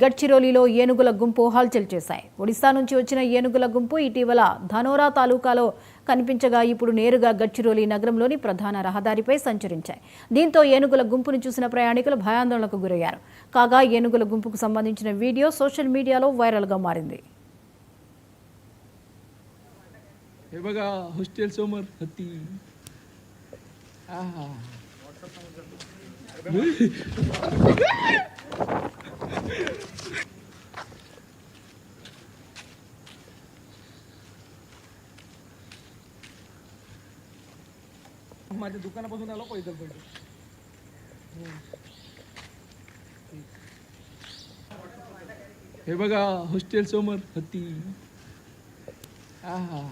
గడ్చిరోలిలో ఏనుగుల గుంపు హల్చల్ చేశాయి. ఒడిశా నుంచి వచ్చిన ఏనుగుల గుంపు ఇటీవల ధనోరా తాలూకాలో కనిపించగా ఇప్పుడు నేరుగా గడ్చిరోలి నగరంలోని ప్రధాన రహదారిపై సంచరించాయి. దీంతో ఏనుగుల గుంపును చూసిన ప్రయాణికులు భయాందోళనకు గురయ్యారు. కాగా ఏనుగుల గుంపుకు సంబంధించిన వీడియో సోషల్ మీడియాలో వైరల్గా మారింది. माझ्या दुकानापासून आलो पैदल पैदल. हे बघा हॉस्टेल समोर हत्ती. आहा